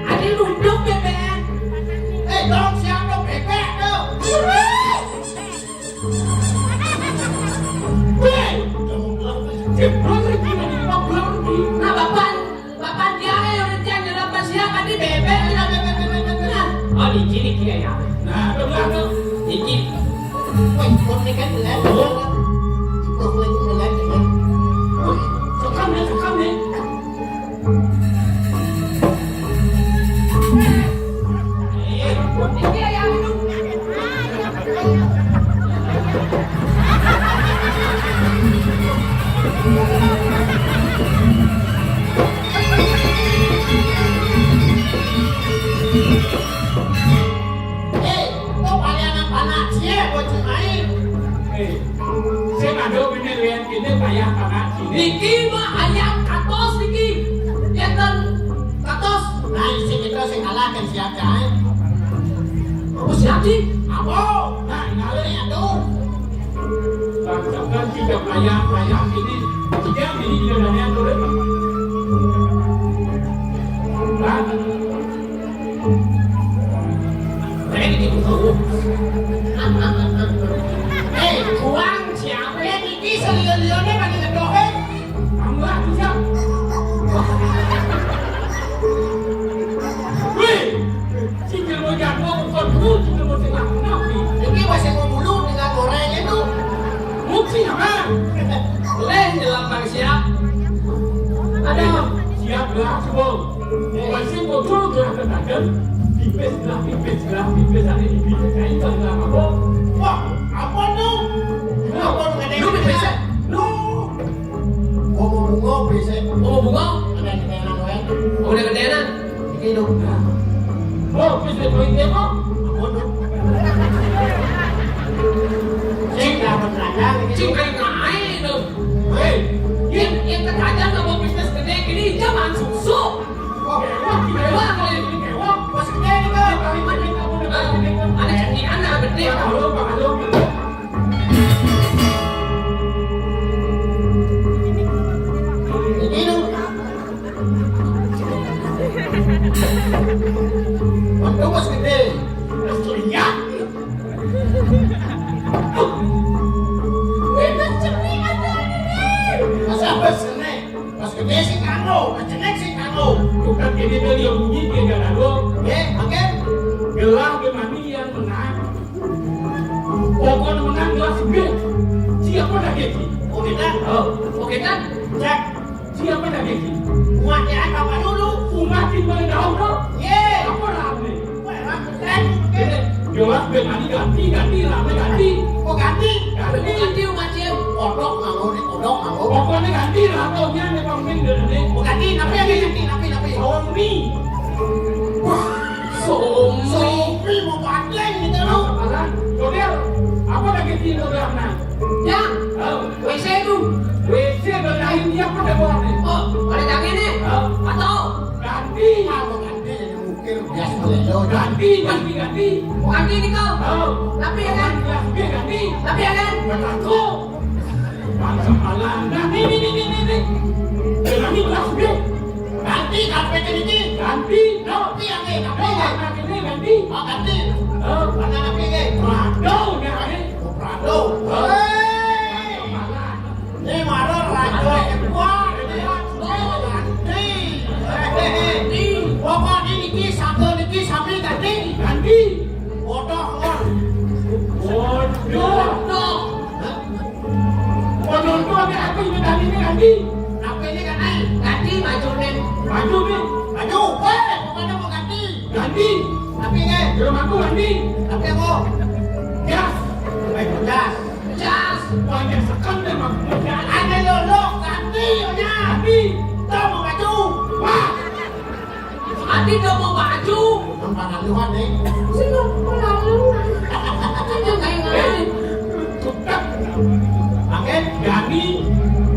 Ada duduk bebek. Dong siap dong bebek dong. Cepat lagi dari 50 lagi. Nah bapak dia yang udah dapat siapa di bebek. Oh ini dia ya. Nah betul. Iki. Wih, kok ini kan belas. Kok lagi belas kan? Sekam nih. Iki yang hidup. ini kayak tanah sini. Niki mah hayang katos niki. Enten katos. Nah, isi kita sing kalahkan siapa? Oh siapa? Apa? Nah, ngalih aduh. Bangsakan kita kayak ini. Jika ini jalannya turun. Nah, Ini tuh. Kurang siapa? Ini selian-liannya bagi ngedohe. kamu bisa. Wih, jika mau jatuh bukan dulu, jika mau tengah nabi. Ini masih mau bulu dengan goreng itu. Mungkin apa? Boleh jelambang siap. Ada siap gerak semua. Masih bocor gerak kedakan. Pipes ada di bibir kain gerak apa? Wah, apa tuh? Apa lu ngadain? Lu bisa. Lu. Oh, bunga bisa. Oh bunga. Ada di mana lu? Oh udah gedean. Ini dong. Oh, bisa join demo? Apa tuh? Cing dapat radang ini. Cing kayak naik dong. Hei, Yang ketajan nggak mau bisnis gede gini jangan susu. Oh, Wah kali ini kewak. masih gede nih kan? ada cumi anak gede. Halo. Ini dong. Waduh, masih gede. Lihat. Bebas cemi ada ini. Masa apa sene? Mas gede sih kanggo, kecenek sih kanggo. Bukan ini beli yang bunyi dia gak ada. Makin. Gelar gemani yang menang. Pokoknya menang gelas B. Siapa dah geki? Oh kita, Oke kan? cek. Siapa dah geki? Umatnya apa dulu? Umatin boleh tahu dong. Ye. Apa rame? Wah, keren. Gelas gemani ganti, rame ganti. Kok ganti? Ganti. Ganti umacil. Kodok nganggo di kodok nganggo. Pokoknya ganti lah, taunya memang min dari. Kok ganti? Napi napi. Somi. Somi. Sopi mau bandeng gitu lo. Sekarang, Kodel, apa dah geki lo gelarnya? Yang. Oh, WC itu. WC berlain dia pada bawah nih. Oh ada yang ini. Atau. Ganti. Kalau ganti jadi mukir biasa lelo. Ganti. Ganti nih kau. Oh, Tapi ya kan? gelas B ganti. Tapi ya kan? Aku. Bangsa malam. Nah, nih. Gemani gelas B. Ganti kafe ini. Ganti. Napi yang ini, napi Oh, yang warna ini ganti. Oh ganti. Oh, Mana napi ini? Prado nih ini. Oh Prado. Hei. Ini marah rajo kuat. Ganti. Hehehe. Pokoknya niki satu niki sapi ganti. Ganti. Bodoh ngor. Bodoh. Tuh. Bodoh itu ada aku ini tadi ini ganti. Napi ini kan naik. Ganti baju nih. Baju nih. Maju. Hei. Pokoknya mau ganti. Ganti. Napi ini. Rumahku ganti. Napi aku. Gas. Baik jas. Jas. Banyak sekali memang. Ada lolok ganti. Onya. Ganti. Tahu mau maju. Wah. Adi udah mau baju. Tempat Tuhan nih. Sih mau lalu. Jangan kayak Tetap. Makin. Ganti.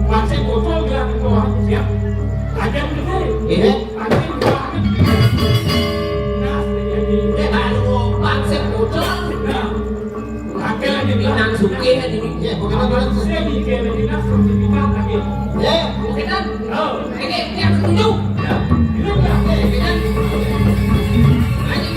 Masih bocor gerak itu siap. Ajar gede. Ini. Ganti. Nah, jadi. Aduh. Bangset bocor. Nah. Akhirnya jadi Minang suke ini. Ya, bagaimana? Saya bikin dinas sertifikat lagi. Ya. Oke kan? Oh, Ini yang ketujuh. ya. Ini udah. Oke kan? Ayo.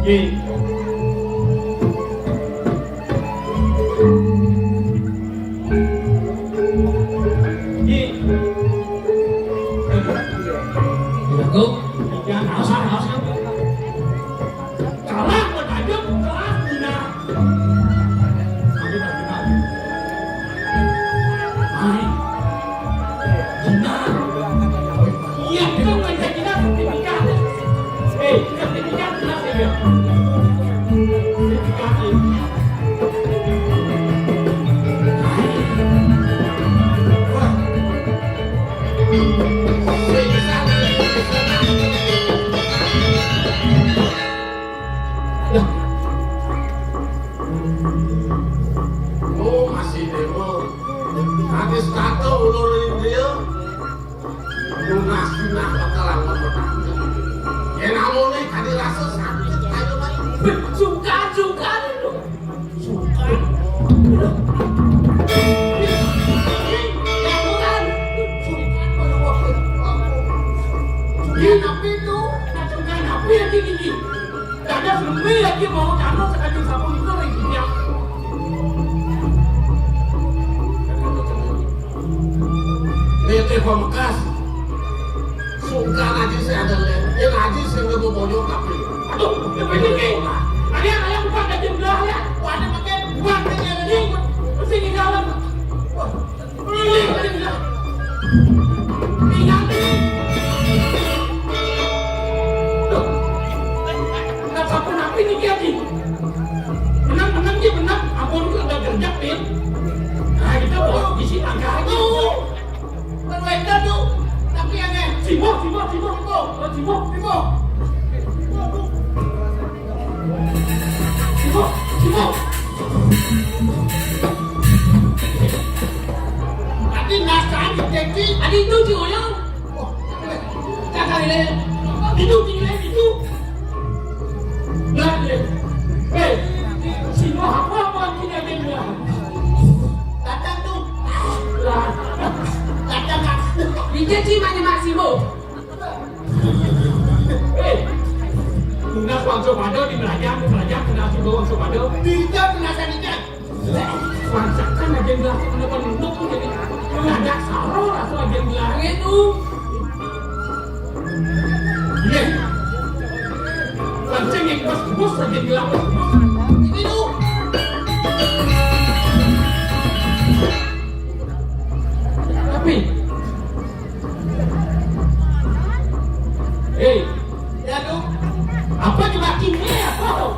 Ye. Ye. Aku Jangan alasan. Kalah buat aja, kalah Dina. Ambil. Hai. Dina. Iya, kita bukan Dina, sertifikat. Sertifikat kenapa ya? Sertifikat ini. Oh, masih demo. Nanti satu ulurin dia. Lunas nah bakalan ngomong. Ya namun nih tadi rasa sakit aja lagi. suka dulu. Suka. Dia napi itu, kacungkan napi yang tinggi. Ada semua lagi mau taruh sekali sabun itu lagi dia. Lihat pamkas. Suka ngaji saya ada lihat. Dia ngaji saya nggak mau bonyok tapi. Aduh, apa ini? Ada bukan ngaji belah ya? Ada pakai buat ngaji lagi. Mesti di dalam. Ini ngaji belah. Ingat ini. Siapa napi ni dia ni? Menang dia menang. Abon tu ada kerja pin. Nah kita buat di sini agak tu. Terlender tu. Tapi yang ni. Cimo. Tadi naskah jadi. Adi itu diulang. Kakak ini. Itu. Semua apa kita dengar? Datang tu. Datang. Dia cuma ni Maksimo. Tunas Wangso Pado di Melajang Tunas Ibu Wangso Pado. Tidak tunasan ikan. Wangsakan aja gelas kenapa nunduk tu jadi meladak saror atau aja gelas Itu. Iya. Wancing yang bos aja gelas. Itu. Tapi ya tu. Apa juga kini apa?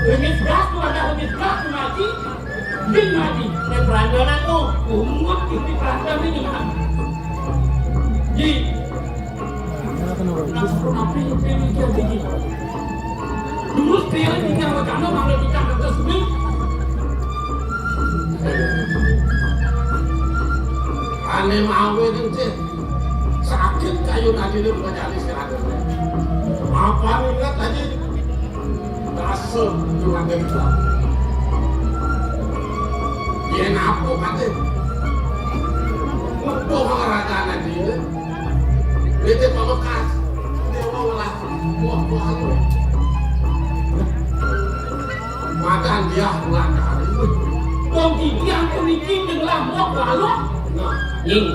Remis gas tu ada remis gas tu mati. Din mati. Ni perandaran tu. Umut ini perandaran ni juga. Ji. Nak napi ini dia jadi. Dulu dia ni dia macam mana kita kata sebut. Ane mawe tu sakit kayu tadi ni bukan jadi sehat. Apa ni ingat tadi? Rasa cuma kita. Dia napo kata. Untuk olahraga nanti ni. Dia pemakas. Dia mau lah. Buah-buah tu. Makan dia pulang hari. Kau tiang pemikin dengan buah lalu. Nhìn.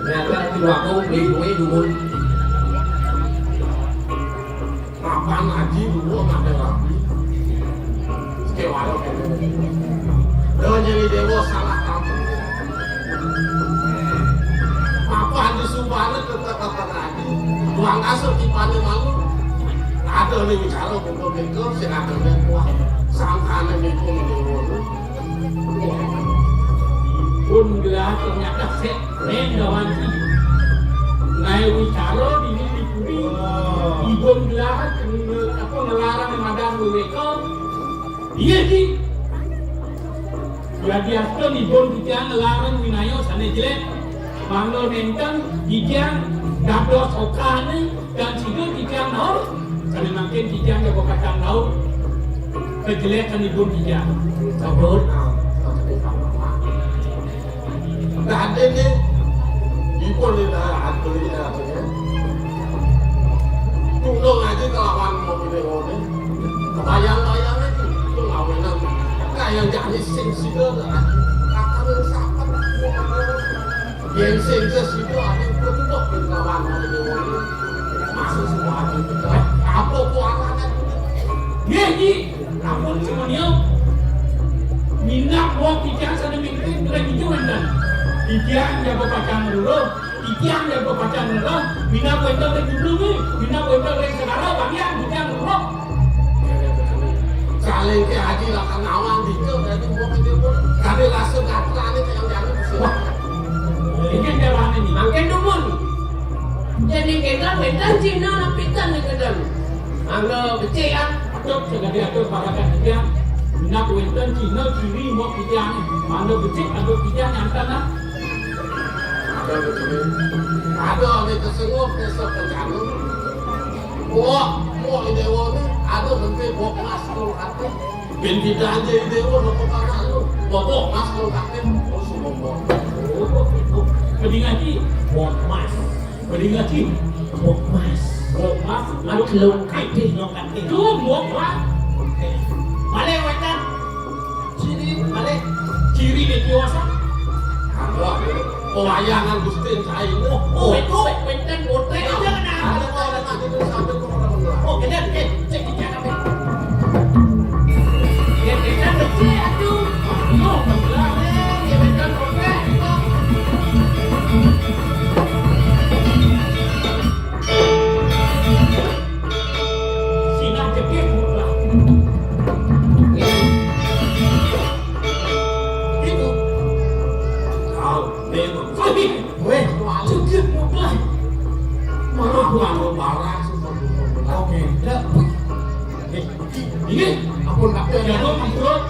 Ra cái dua aku beli duit dulu. Apa ngaji dulu ada rapi. Sekewalo kan. Dia jadi dewa salah kamu. Apa anda subhana kata ngaji. Tuang asuh di pada malu. Ada ni bicara bengkok silakan bengkok. Sangkana ni pun dewa. Pun gelah ternyata set rendawan ni. Nai bicara di ni puri. Ibon gelah apa ngelarang madang mereka. Iya ji. Jadi apa ibon kita ngelarang winayo sana jelek. Manglo nenten kijang dapat sokane dan situ kijang naur. Sana makin kijang yang berkacang naur. Kejelekan ibon kijang. Sabut. Tak ada ni Ipun tidak beli artinya. Tunggu aja kelawan mobil ini. Kebayang-bayangnya itu lawanan. Kayak jadi sing-singga lah. Kakak sahabat. Yang sing-singga situ ada yang bertutup di kelawan mobil ini. Masuk semua itu. Apa kualannya? Ngeji, ampun semuanya. Minat buat pikiran sana mikir lagi jualan dan pikiran yang berpacang dulu, pikiran yang berpacang dulu. Minat buat itu lagi dulu ni, minat buat itu lagi sekarang bagian pikiran dulu. Saling ke haji lah kan awang dikau dari buat itu pun. Kami langsung kata ni yang jadi besar. Ini jalan ini. Makin dumun. Jadi kita Cina napikan ni kedam. Angga becik ah. Atuk segala atuk parakan dia. Minat buat Cina ciri buat pikiran. Angga becik, angga pikiran yang tanah. Ada begini. Ada ni tersenguk besok penjara. Mau idewa ni ada menteri bawa kelas tu kata. Binti belanja idewa nak pakai lu. Bawa kelas tu kata. Oh semua bawa. Pedingaji, buat mas. Pedingaji, buat mas. Buat mas, lalu kelung kaki, tu buat mas. Balik wetan. Sini balik. Ciri dia kiwasa. Ada pewayangan Gustin saya. Oh itu wetan botek aja kan. Ada orang nanti tu sampai ke mana-mana. Oh kedan cek jangan apa. Dia kita becik aduh. Oh, betul. Dia betul botek. Sina cekik pula. Itu. Kau memang. Weh, Cekik pula. Marah bangun barang semua. oke. Dah. Ini Ampun tak ada. ya lo maksud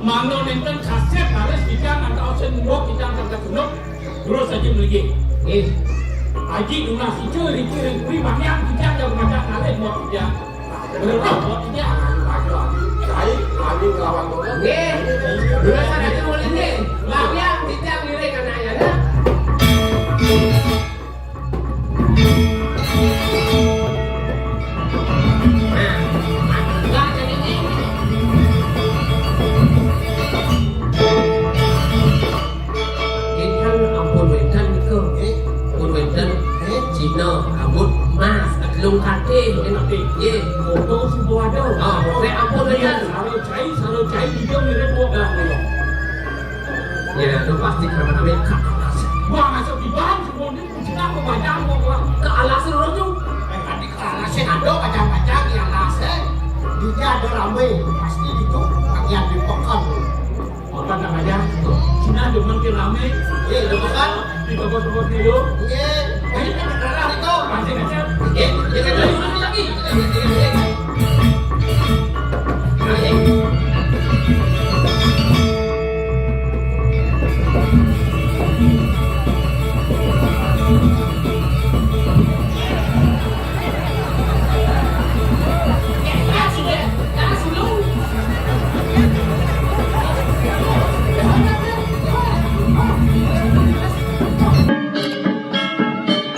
mangga nenten kaset harus kita atau sen buat kita angkat gunung terus saja lagi. Haji lunas itu dikira kui banyak kita yang macam kalian buat kita. Berapa buat kita? Saya kami lawan orang. Dulu sana itu boleh ni. Banyak kita lirik kan ayah dah. Nah, jadi ni. Intan ampun wetan ni ke? Ampun wetan. Cina rambut mas, lung kaki, ye, foto semua ada. Ah, saya ampun wetan. Kalau cai dia ni repot dah. Ya, tu pasti kerana kami kat. Wah, masuk di bang semua ni kita apa baca apa? Ke alas orang tu. Adik alasan ada kacang-kacang yang alasan. Dia ada ramai pasti itu yang dipekan. Apa namanya? Cina ada makin ramai. Dipekan. Di tempat-tempat dulu. Ini beneran itu. Masih kecil. Dia kata